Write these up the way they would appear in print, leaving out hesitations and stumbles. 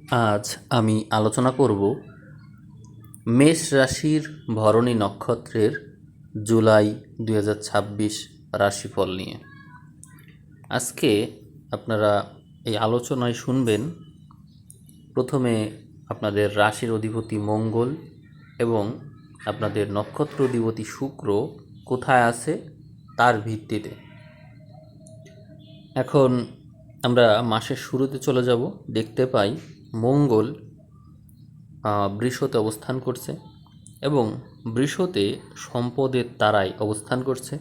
আজ আমি আলোচনা করব মেষ রাশির ভরণী নক্ষত্রের জুলাই 2026 রাশিফল নিয়ে। আজকে আপনারা এই আলোচনায় শুনবেন প্রথমে আপনাদের রাশির অধিপতি মঙ্গল এবং আপনাদের নক্ষত্র অধিপতি শুক্র কোথায় আছে তার ভিত্তিতে। এখন আমরা মাসের শুরুতে চলে যাব। দেখতে পাই মঙ্গল বৃষতে অবস্থান করছে এবং বৃষতে সম্পদের তারায় অবস্থান করছে।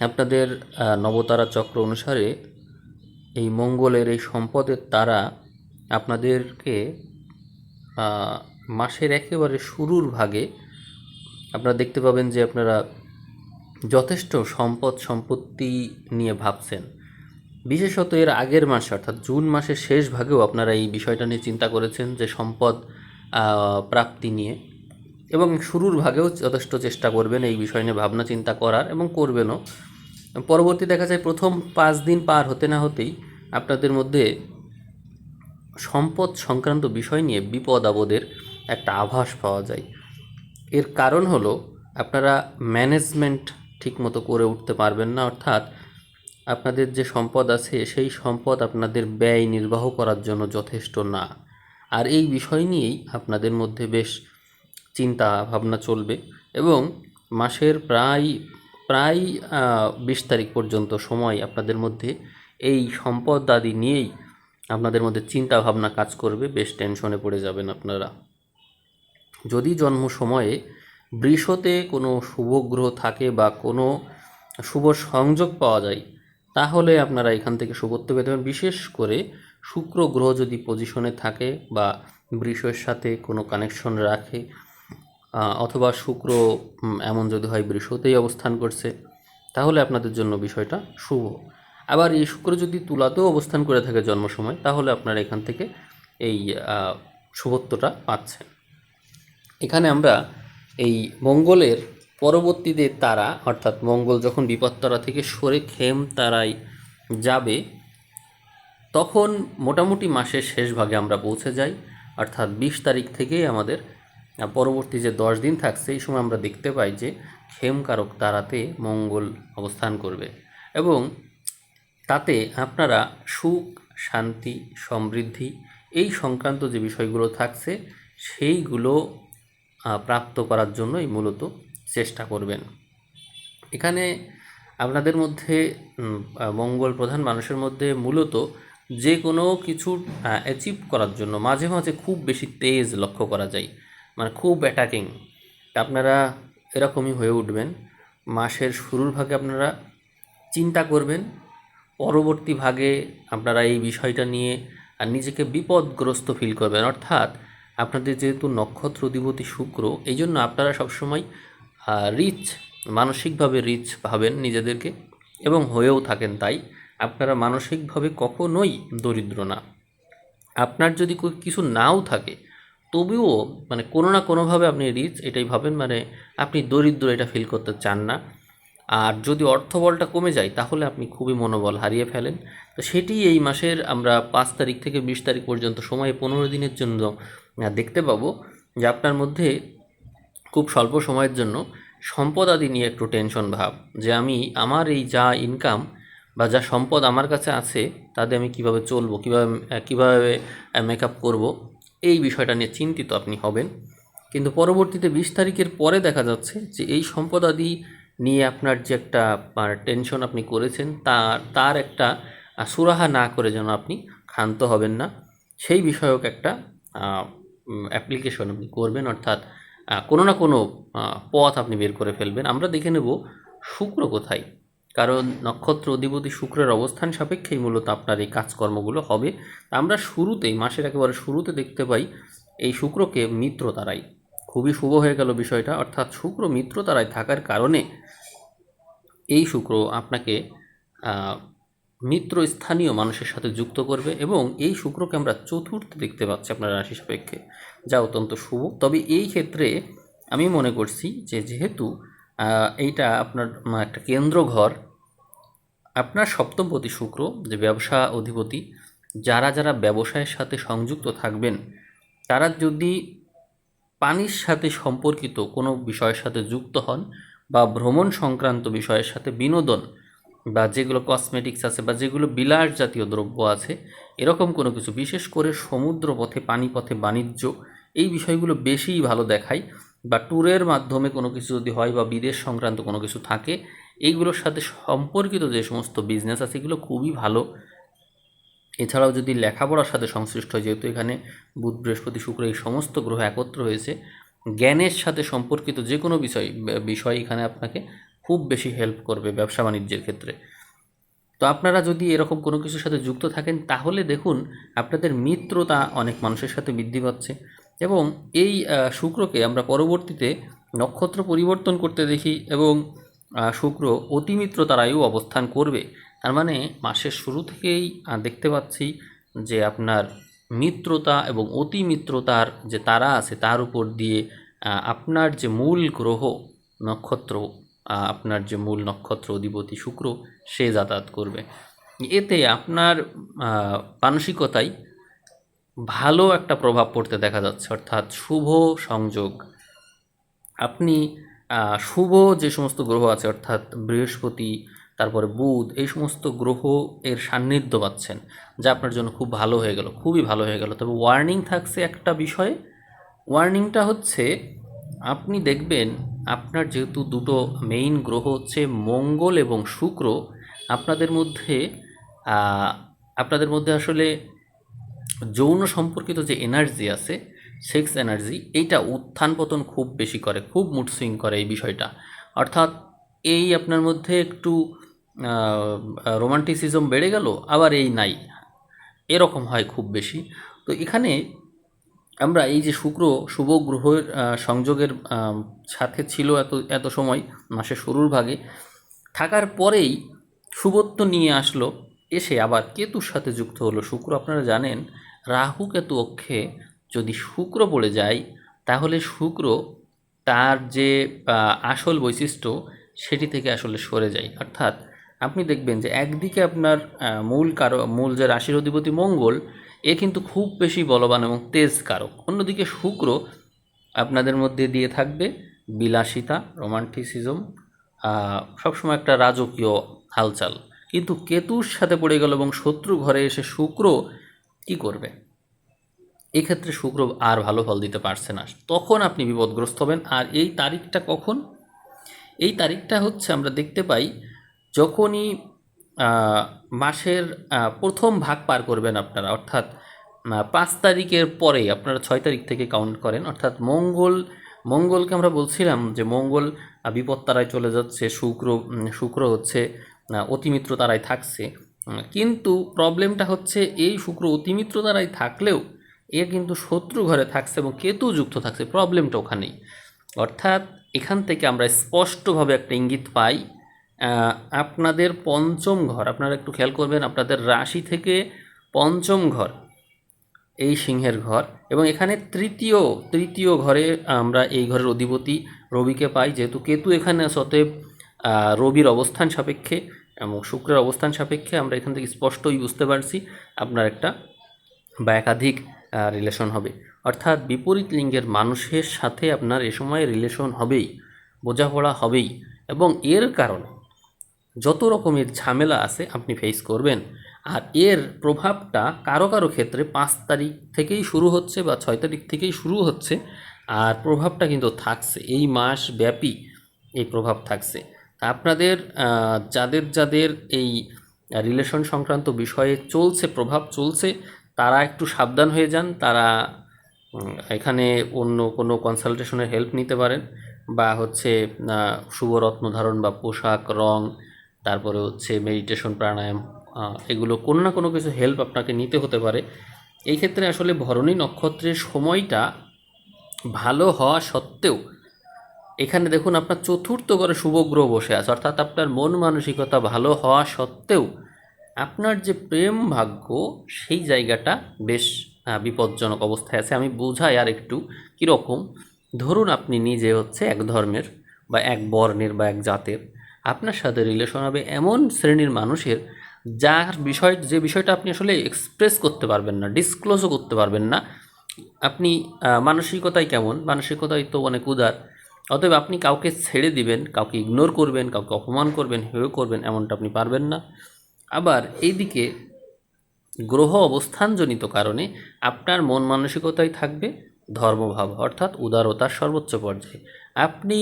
আপনাদের নবতারা চক্র অনুসারে এই মঙ্গলের এই সম্পদের তারা আপনাদেরকে মাসের একেবারে শুরুর ভাগে আপনারা দেখতে পাবেন যে আপনারা যথেষ্ট সম্পত্তি নিয়ে ভাবছেন। বিশেষত এর আগের মাসে অর্থাৎ জুন মাসের শেষ ভাগেও আপনারা এই বিষয়টা নিয়ে চিন্তা করেছেন যে সম্পদ প্রাপ্তি নিয়ে, এবং শুরুর ভাগেও যথেষ্ট চেষ্টা করবেন এই বিষয় নিয়ে ভাবনা চিন্তা করার এবং করবেনও। পরবর্তী দেখা যায় প্রথম 5 দিন পার হতে না হতেই আপনাদের মধ্যে সম্পদ সংক্রান্ত বিষয় নিয়ে বিপদ আপদের একটা আভাস পাওয়া যায়। এর কারণ হলো আপনারা ম্যানেজমেন্ট ঠিকমতো করে উঠতে পারবেন না, অর্থাৎ আপনাদের যে সম্পদ আছে সেই সম্পদ আপনাদের ব্যয় নির্বাহ করার জন্য যথেষ্ট না। আর এই বিষয় নিয়েই আপনাদের মধ্যে বেশ চিন্তা ভাবনা চলবে এবং মাসের প্রায় 20 তারিখ পর্যন্ত সময় আপনাদের মধ্যে এই সম্পদ আদি নিয়েই আপনাদের মধ্যে চিন্তা ভাবনা কাজ করবে। বেশ টেনশনে পড়ে যাবেন আপনারা। যদি জন্ম সময়ে বৃষতে কোনো শুভ গ্রহ থাকে বা কোনো শুভ সংযোগ পাওয়া যায় তাহলে আপনারা এখান থেকে শুভত্ব পেতে পারেন। বিশেষ করে শুক্র গ্রহ যদি পজিশনে থাকে বা বৃষের সাথে কোনো কানেকশন রাখে, অথবা শুক্র এমন যদি হয় বৃষতেই অবস্থান করছে, তাহলে আপনাদের জন্য বিষয়টা শুভ। আবার এই শুক্র যদি তুলাতেও অবস্থান করে থাকে জন্ম সময়, তাহলে আপনারা এখান থেকে এই শুভত্বটা পাচ্ছেন। এখানে আমরা এই মঙ্গলের পরবর্তীতে তারা, অর্থাৎ মঙ্গল যখন বিপদ তারা থেকে সরে খেম তারায় যাবে, তখন মোটামুটি মাসের শেষ ভাগে আমরা পৌঁছে যাই। অর্থাৎ 20 তারিখ থেকেই আমাদের পরবর্তী যে 10 দিন থাকছে এই সময় আমরা দেখতে পাই যে খেমকারক তারাতে মঙ্গল অবস্থান করবে এবং তাতে আপনারা সুখ, শান্তি, সমৃদ্ধি এই সংক্রান্ত যে বিষয়গুলো থাকছে সেইগুলো প্রাপ্ত করার জন্যই মূলত চেষ্টা করবেন। এখানে আপনাদের মধ্যে মঙ্গল প্রধান মানুষের মধ্যে মূলত যে কোনো কিছু অ্যাচিভ করার জন্য মাঝে মাঝে খুব বেশি তেজ লক্ষ্য করা যায়, মানে খুব অ্যাটাকিং। আপনারা এরকমই হয়ে উঠবেন। মাসের শুরুর ভাগে আপনারা চিন্তা করবেন, পরবর্তী ভাগে আপনারা এই বিষয়টা নিয়ে নিজেকে বিপদগ্রস্ত ফিল করবেন। অর্থাৎ আপনাদের যেহেতু নক্ষত্র অধিপতি শুক্র, এই জন্য আপনারা সবসময় রিচ, মানসিকভাবে রিচ ভাবেন নিজেদেরকে এবং হয়েও থাকেন। তাই আপনারা মানসিকভাবে কখনোই দরিদ্র না। আপনার যদি কিছু নাও থাকে তবুও মানে কোনো না কোনোভাবে আপনি রিচ এটাই ভাবেন, মানে আপনি দরিদ্র এটা ফিল করতে চান না। আর যদি অর্থবলটা কমে যায় তাহলে আপনি খুবই মনোবল হারিয়ে ফেলেন। তো সেটি এই মাসের আমরা 5 তারিখ থেকে 20 তারিখ পর্যন্ত সময়ে 15 দিনের জন্য দেখতে পাবো যে আপনার মধ্যে খুব স্বল্প সময়ের জন্য সম্পদ আদি নিয়ে একটু টেনশন ভাব, যে আমি আমার এই যা ইনকাম বা যা সম্পদ আমার কাছে আছে তাতে আমি কিভাবে চলবো, কিভাবে মেকআপ করব, এই বিষয়টা নিয়ে চিন্তিত আপনি হবেন। কিন্তু পরবর্তীতে 20 তারিখের পরে দেখা যাচ্ছে যে এই সম্পদ আদি নিয়ে আপনার যে একটা টেনশন আপনি করেছেন তার একটা সুরাহা না করে যেন আপনি ক্ষান্ত হবেন না, সেই বিষয়ক একটা অ্যাপ্লিকেশন আপনি করবেন। অর্থাৎ কোনো না কোনো পথ আপনি বের করে ফেলবেন। আমরা দেখে নেব শুক্র কোথায়, কারণ নক্ষত্র অধিপতি শুক্রের অবস্থান সাপেক্ষেই মূলত আপনার এই কাজকর্মগুলো হবে। আমরা শুরুতেই, মাসের একেবারে শুরুতে দেখতে পাই এই শুক্রকে মিত্র তারাই, খুবই শুভ হয়ে গেল বিষয়টা। অর্থাৎ শুক্র মিত্র তারায় থাকার কারণে এই শুক্র আপনাকে মিত্র স্থানীয় মানুষের সাথে যুক্ত করবে এবং এই শুক্রকে আমরা চতুর্থ দেখতে পাচ্ছি আপনার রাশি সাপেক্ষে, যা অত্যন্ত শুভ। তবে এই ক্ষেত্রে আমি মনে করছি যে যেহেতু এইটা আপনার একটা কেন্দ্র ঘর, আপনার সপ্তমপতি শুক্র যে ব্যবসা অধিপতি যারা যারা ব্যবসায়ের সাথে সংযুক্ত থাকবেন তারা যদি পানির সাথে সম্পর্কিত কোনো বিষয়ের সাথে যুক্ত হন বা ভ্রমণ সংক্রান্ত বিষয়ের সাথে বিনোদন বা যেগুলো কসমেটিক্স আছে বা যেগুলো বিলাস জাতীয় দ্রব্য আছে এরকম কোনো কিছু, বিশেষ করে সমুদ্র পথে পানিপথে বাণিজ্য, এই বিষয়গুলো বেশিই ভালো দেখায়। বা ট্যুরের মাধ্যমে কোনো কিছু যদি হয় বা বিদেশ সংক্রান্ত কোনো কিছু থাকে, এইগুলোর সাথে সম্পর্কিত যে সমস্ত বিজনেস আছে এগুলো খুবই ভালো। এছাড়াও যদি লেখাপড়ার সাথে সংশ্লিষ্ট হয়, যেহেতু এখানে বুধ বৃহস্পতি শুক্র এই সমস্ত গ্রহ একত্র হয়েছে, জ্ঞানের সাথে সম্পর্কিত যে কোনো বিষয় এখানে আপনাকে খুব বেশি হেল্প করবে ব্যবসা বাণিজ্যের ক্ষেত্রে। তো আপনারা যদি এরকম কোনো কিছুর সাথে যুক্ত থাকেন তাহলে দেখুন আপনাদের মিত্রতা অনেক মানুষের সাথে বৃদ্ধি পাচ্ছে। এবং এই শুক্রকে আমরা পরবর্তীতে নক্ষত্র পরিবর্তন করতে দেখি এবং শুক্র অতিমিত্র তারায়ও অবস্থান করবে। তার মানে মাসের শুরু থেকেই দেখতে পাচ্ছি যে আপনার মিত্রতা এবং অতিমিত্রতার যে তারা আছে তার উপর দিয়ে আপনার যে মূল গ্রহ নক্ষত্র, আপনার যে মূল নক্ষত্র অধিপতি শুক্র সে যাতায়াত করবে। এতে আপনার মানসিকতায় ভালো একটা প্রভাব পড়তে দেখা যাচ্ছে, অর্থাৎ শুভ সংযোগ। আপনি শুভ যে সমস্ত গ্রহ আছে অর্থাৎ বৃহস্পতি, তারপরে বুধ, এই সমস্ত গ্রহ এর সান্নিধ্য পাচ্ছেন, যা আপনার জন্য খুব ভালো হয়ে গেল, খুবই ভালো হয়ে গেল। তবে ওয়ার্নিং থাকছে একটা বিষয়ে। ওয়ার্নিংটা হচ্ছে আপনি দেখবেন আপনার যেহেতু দুটো মেইন গ্রহ হচ্ছে মঙ্গল এবং শুক্র, আপনাদের মধ্যে আসলে যৌন সম্পর্কিত যে এনার্জি আছে, সেক্স এনার্জি, এইটা উত্থান পতন খুব বেশি করে, খুব মুড সুইং করে এই বিষয়টা। অর্থাৎ এই আপনার মধ্যে একটু রোমান্টিসিজম বেড়ে গেল, আবার এই নাই, এরকম হয় খুব বেশি। তো এখানে আমরা এই যে শুক্র শুভ গ্রহের সংযোগের সাথে ছিল এত সময় মাসের শুরুর ভাগে, থাকার পরেই শুভত্ব নিয়ে আসলো, এসে আবার কেতুর সাথে যুক্ত হলো। শুক্র আপনারা জানেন রাহু কেতু অক্ষে যদি শুক্র পড়ে যায় তাহলে শুক্র তার যে আসল বৈশিষ্ট্য সেটি থেকে আসলে সরে যায়। অর্থাৎ আপনি দেখবেন যে একদিকে আপনার মূল যে রাশির অধিপতি মঙ্গল, এ কিন্তু খুব বেশি বলবান এবং তেজ কারক। অন্যদিকে শুক্র আপনাদের মধ্যে দিয়ে থাকবে বিলাসিতা, রোমান্টিসিজম, সবসময় একটা রাজকীয় হালচাল। কিন্তু কেতুর সাথে পড়ে গেল এবং শত্রু ঘরে এসে শুক্র কি করবে? এক্ষেত্রে শুক্র আর ভালো ফল দিতে পারছে না, তখন আপনি বিপদগ্রস্ত হবেন। আর এই তারিখটা কখন? এই তারিখটা হচ্ছে আমরা দেখতে পাই যখনই মাসের প্রথম ভাগ পার করবেন আপনারা, অর্থাৎ 5 তারিখের পরে আপনারা 6 তারিখ থেকে কাউন্ট করেন। অর্থাৎ মঙ্গলকে আমরা বলছিলাম যে মঙ্গল বিপদ তারায় চলে যাচ্ছে, শুক্র হচ্ছে অতিমিত্র তারায় থাকছে। কিন্তু প্রবলেমটা হচ্ছে এই শুক্র অতিমিত্র তারায় থাকলেও এ কিন্তু শত্রু ঘরে থাকছে এবং কেতু যুক্ত থাকছে, প্রবলেমটা ওখানেই। অর্থাৎ এখান থেকে আমরা স্পষ্টভাবে একটা ইঙ্গিত পাই আপনাদের পঞ্চম ঘর, আপনারা একটু খেয়াল করবেন, আপনাদের রাশি থেকে পঞ্চম ঘর এই সিংহের ঘর, এবং এখানে তৃতীয় ঘরে আমরা এই ঘরের অধিপতি রবিকে পাই। যেহেতু কেতু এখানে অতএব রবির অবস্থান সাপেক্ষে এবং শুক্রের অবস্থান সাপেক্ষে আমরা এখান থেকে স্পষ্টই বুঝতে পারছি আপনার একটা বা একাধিক রিলেশন হবে। অর্থাৎ বিপরীত লিঙ্গের মানুষের সাথে আপনার এ সময় রিলেশন হবেই, বোঝাপড়া হবেই, এবং এর কারণে যত রকমের ঝামেলা আছে আপনি ফেস করবেন। আর এর প্রভাবটা কারো কারো ক্ষেত্রে 5 তারিখ থেকেই শুরু হচ্ছে বা 6 তারিখ থেকেই শুরু হচ্ছে, আর প্রভাবটা কিন্তু থাকছে এই মাস ব্যাপী, এই প্রভাব থাকছে। আপনাদের যাদের এই রিলেশন সংক্রান্ত বিষয়ে প্রভাব চলছে, তারা একটু সাবধান হয়ে যান। তারা এখানে অন্য কোনো কনসালটেশনের হেল্প নিতে পারেন, বা হচ্ছে শুভরত্ন ধারণ বা পোশাক, রং, তারপরে হচ্ছে মেডিটেশন, প্রাণায়াম, এগুলো কোনো না কোনো কিছু হেল্প আপনাকে নিতে হতে পারে। এই ক্ষেত্রে আসলে ভরণী নক্ষত্রের সময়টা ভালো হওয়া সত্ত্বেও এখানে দেখুন আপনার চতুর্থ ঘরে শুভ গ্রহ বসে আছে, অর্থাৎ আপনার মন মানসিকতা ভালো হওয়া সত্ত্বেও আপনার যে প্রেম ভাগ্য সেই জায়গাটা বেশ বিপজ্জনক অবস্থায় আছে। আমি বোঝাই আর একটু কীরকম। ধরুন আপনি নিজে হচ্ছে এক ধর্মের বা এক বর্ণের বা এক জাতের, আপনার সাথে রিলেশন হবে এমন শ্রেণীর মানুষের যে বিষয়টা আপনি আসলে এক্সপ্রেস করতে পারবেন না, ডিসক্লোজও করতে পারবেন না। আপনি মানসিকতায় তো অনেক উদার, অতএব আপনি কাউকে ছেড়ে দিবেন, কাউকে ইগনোর করবেন, কাউকে অপমান করবেন, হেয় করবেন, এমনটা আপনি পারবেন না। আবার এইদিকে গ্রহ অবস্থানজনিত কারণে আপনার মন মানসিকতায় থাকবে ধর্মভাব, অর্থাৎ উদারতার সর্বোচ্চ পর্যায়ে। আপনি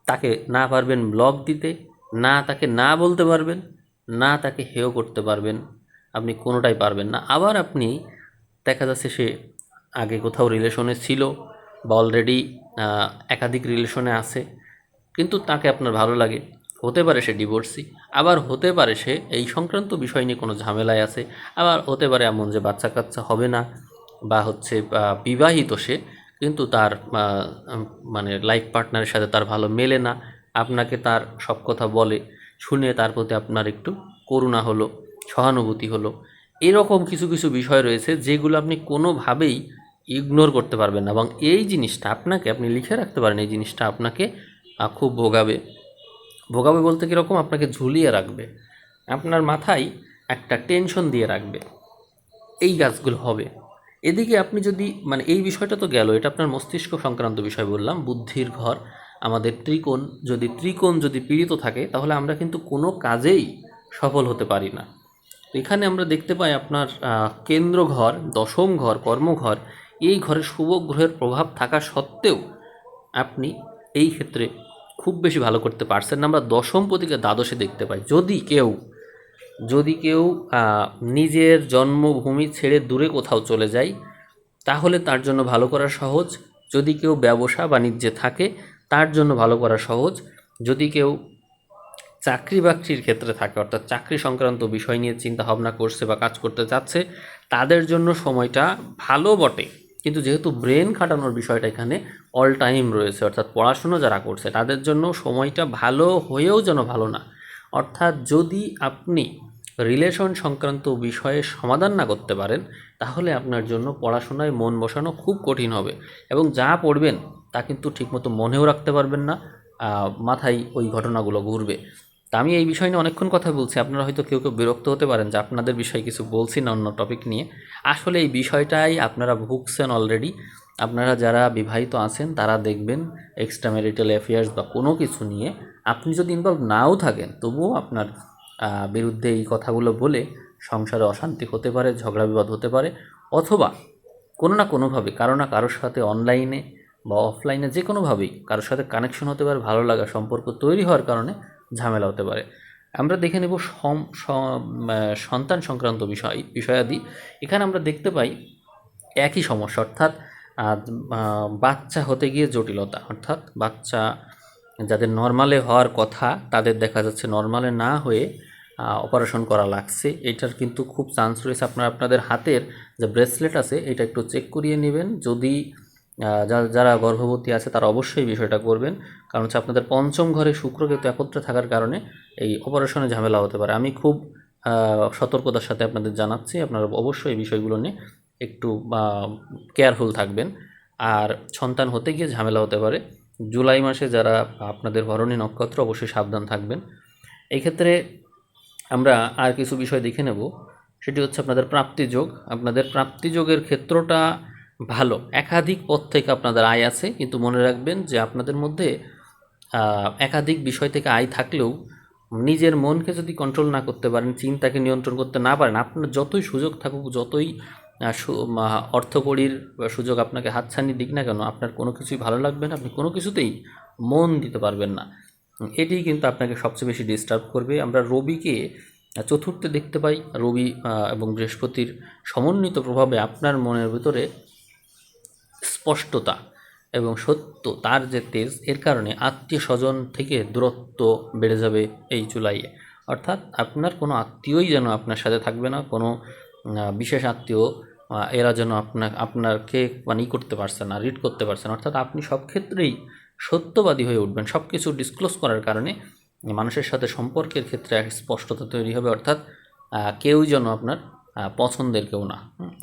তাকে না পারবেন ব্লক দিতে, না তাকে না বলতে পারবেন, না তাকে হেয় করতে পারবেন, আপনি কোনোটাই পারবেন না। আবার আপনি দেখা যাচ্ছে সে আগে কোথাও রিলেশনে ছিল বা অলরেডি একাধিক রিলেশনে আছে, কিন্তু তাকে আপনার ভালো লাগে, হতে পারে সে ডিভোর্সি, আবার হতে পারে সে এই সংক্রান্ত বিষয় নিয়ে কোনো ঝামেলায় আছে, আবার হতে পারে এমন যে বাচ্চা কাচ্চা হবে না, বা হচ্ছে বিবাহিত সে, কিন্তু তার মানে লাইফ পার্টনারের সাথে তার ভালো মেলে না, আপনাকে তার সব কথা বলে, শুনে তার প্রতি আপনার একটু করুণা হলো, সহানুভূতি হলো। এরকম কিছু কিছু বিষয় রয়েছে যেগুলো আপনি কোনোভাবেই ইগনোর করতে পারবেন না, এবং এই জিনিসটা আপনাকে, আপনি লিখে রাখতে পারেন, এই জিনিসটা আপনাকে খুব ভোগাবে। ভোগাবে বলতে কীরকম, আপনাকে ঝুলিয়ে রাখবে, আপনার মাথায় একটা টেনশন দিয়ে রাখবে, এই কাজগুলো হবে। এদিকে আপনি যদি মানে এই বিষয়টা তো গেল, এটা আপনার মস্তিষ্ক সংক্রান্ত বিষয় বললাম, বুদ্ধির ঘর, আমাদের ত্রিকোণ যদি পীড়িত থাকে তাহলে আমরা কিন্তু কোনো কাজেই সফল হতে পারি না। এখানে আমরা দেখতে পাই আপনার কেন্দ্র ঘর, দশম ঘর, কর্মঘর, এই ঘরে শুভ গ্রহের প্রভাব থাকা সত্ত্বেও আপনি এই ক্ষেত্রে খুব বেশি ভালো করতে পারছেন না। আমরা দশমপতিকে দ্বাদশে দেখতে পাই। যদি কেউ নিজের জন্মভূমি ছেড়ে দূরে কোথাও চলে যায় তাহলে তার জন্য ভালো করা সহজ। যদি কেউ ব্যবসা বাণিজ্যে থাকে তার জন্য ভালো করা সহজ। যদি কেউ চাকরি বাকরির ক্ষেত্রে থাকে, অর্থাৎ চাকরি সংক্রান্ত বিষয় নিয়ে চিন্তা ভাবনা করছে বা কাজ করতে চাচ্ছে, তাদের জন্য সময়টা ভালো বটে, কিন্তু যেহেতু ব্রেন খাটানোর বিষয়টা এখানে অল টাইম রয়েছে, অর্থাৎ পড়াশুনো যারা করছে তাদের জন্য সময়টা ভালো হয়েও যেন ভালো না। অর্থাৎ যদি আপনি রিলেশন সংক্রান্ত বিষয়ে সমাধান না করতে পারেন তাহলে আপনার জন্য পড়াশোনায় মন বসানো খুব কঠিন হবে, এবং যা পড়বেন তা কিন্তু ঠিকমতো মনেও রাখতে পারবেন না, মাথায় ওই ঘটনাগুলো ঘুরবে। তা আমি এই বিষয় নিয়ে অনেকক্ষণ কথা বলছি, আপনারা হয়তো কেউ কেউ বিরক্ত হতে পারেন যে আপনাদের বিষয়ে কিছু বলছি না অন্য টপিক নিয়ে। আসলে এই বিষয়টাই আপনারা ভুগছেন অলরেডি। আপনারা যারা বিবাহিত আছেন তারা দেখবেন এক্সট্রা ম্যারিটাল অ্যাফেয়ার্স বা কোনো কিছু নিয়ে আপনি যদি ইনভলভ নাও থাকেন তবুও আপনার বিরুদ্ধে এই কথাগুলো বলে সংসারে অশান্তি হতে পারে, ঝগড়া বিবাদ হতে পারে, অথবা কোনো না কোনোভাবে কারো না কারোর সাথে অনলাইনে বা অফলাইনে যে কোনোভাবেই কারোর সাথে কানেকশন হতে পারে, ভালো লাগা সম্পর্ক তৈরি হওয়ার কারণে ঝামেলা হতে পারে। আমরা দেখে নেব সন্তান সংক্রান্ত বিষয়াদি। এখানে আমরা দেখতে পাই একই সমস্যা, অর্থাৎ বাচ্চা হতে গিয়ে জটিলতা, অর্থাৎ বাচ্চা যাদের নর্মালে হওয়ার কথা তাদের দেখা যাচ্ছে নর্মালে না হয়ে অপারেশন করা লাগছে। এটার কিন্তু খুব চান্স রয়েছে। আপনাদের হাতের যে ব্রেসলেট আছে এটা একটু চেক করিয়ে নেবেন। যদি যারা গর্ভবতী আছে তারা অবশ্যই বিষয়টা করবেন, কারণ হচ্ছে আপনাদের পঞ্চম ঘরে শুক্র কেতু একত্রে থাকার কারণে এই অপারেশনে ঝামেলা হতে পারে। আমি খুব সতর্কতার সাথে আপনাদের জানাচ্ছি, আপনারা অবশ্যই এই বিষয়গুলো নিয়ে একটু কেয়ারফুল থাকবেন। আর সন্তান হতে গিয়ে ঝামেলা হতে পারে। জুলাই মাসে যারা আপনাদের ভরণী নক্ষত্র, অবশ্যই সাবধান থাকবেন। এই ক্ষেত্রে আমরা আর কিছু বিষয় দেখে নেব, সেটি হচ্ছে আপনাদের প্রাপ্তিযোগ। আপনাদের প্রাপ্তিযোগের ক্ষেত্রটা ভালো, একাধিক পথ থেকে আপনাদের আয় আছে, কিন্তু মনে রাখবেন যে আপনাদের মধ্যে একাধিক বিষয় থেকে আয় থাকলেও নিজের মনকে যদি কন্ট্রোল না করতে পারেন, চিন্তাকে নিয়ন্ত্রণ করতে না পারেন, আপনার যতই সুযোগ থাকুক, যতই অর্থকড়ির সুযোগ আপনাকে হাতছানি দিক না কেন, আপনার কোনো কিছুই ভালো লাগবে না, আপনি কোনো কিছুতেই মন দিতে পারবেন না। এটি কিন্তু আপনাকে সবচেয়ে বেশি ডিস্টার্ব করবে। আমরা রবিকে চতুর্থে দেখতে পাই। রবি এবং বৃহস্পতির সমন্বিত প্রভাবে আপনার মনের ভিতরে স্পষ্টতা এবং সত্য, তার যে তেজ, এর কারণে আত্মীয় স্বজন থেকে দূরত্ব বেড়ে যাবে এই জুলাইয়ে। অর্থাৎ আপনার কোনো আত্মীয়ই যেন আপনার সাথে থাকবে না, কোনো বিশেষ আত্মীয় এরা যেন আপনাকে করতে পারছে না, রিড করতে পারছে না। অর্থাৎ আপনি সব ক্ষেত্রেই সত্যবাদী হয়ে উঠবেন। সব কিছু ডিসক্লোজ করার কারণে মানুষের সাথে সম্পর্কের ক্ষেত্রে এক স্পষ্টতা তৈরি হবে, অর্থাৎ কেউই যেন আপনার পছন্দের কেউ না,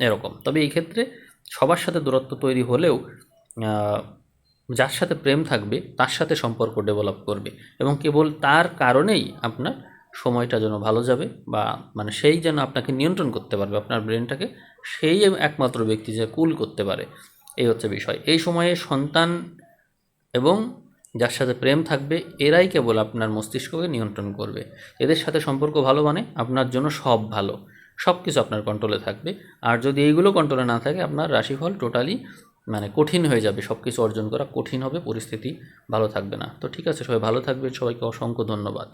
এরকম। তবে এই ক্ষেত্রে সবার সাথে দূরত্ব তৈরি হলেও যার সাথে প্রেম থাকবে তার সাথে সম্পর্ক ডেভেলপ করবে, এবং কেবল তার কারণেই আপনার সময়টা যেন ভালো যাবে, বা মানে সেই যেন আপনাকে নিয়ন্ত্রণ করতে পারবে, আপনার ব্রেনটাকে সেই একমাত্র ব্যক্তি যে কুল করতে পারে, এই হচ্ছে বিষয়। এই সময়ে সন্তান এবং যার সাথে প্রেম থাকবে এরাই কেবল আপনার মস্তিষ্ককে নিয়ন্ত্রণ করবে। এদের সাথে সম্পর্ক ভালো মানে আপনার জন্য সব ভালো, সব কিছু আপনার কন্ট্রোলে থাকবে। আর যদি এইগুলো কন্ট্রোলে না থাকে, আপনার রাশিফল টোটালি মানে কঠিন হয়ে যাবে, সব কিছু অর্জন করা কঠিন হবে, পরিস্থিতি ভালো থাকবে না। তো ঠিক আছে, সবাই ভালো থাকবেন, সবাইকে অসংখ্য ধন্যবাদ।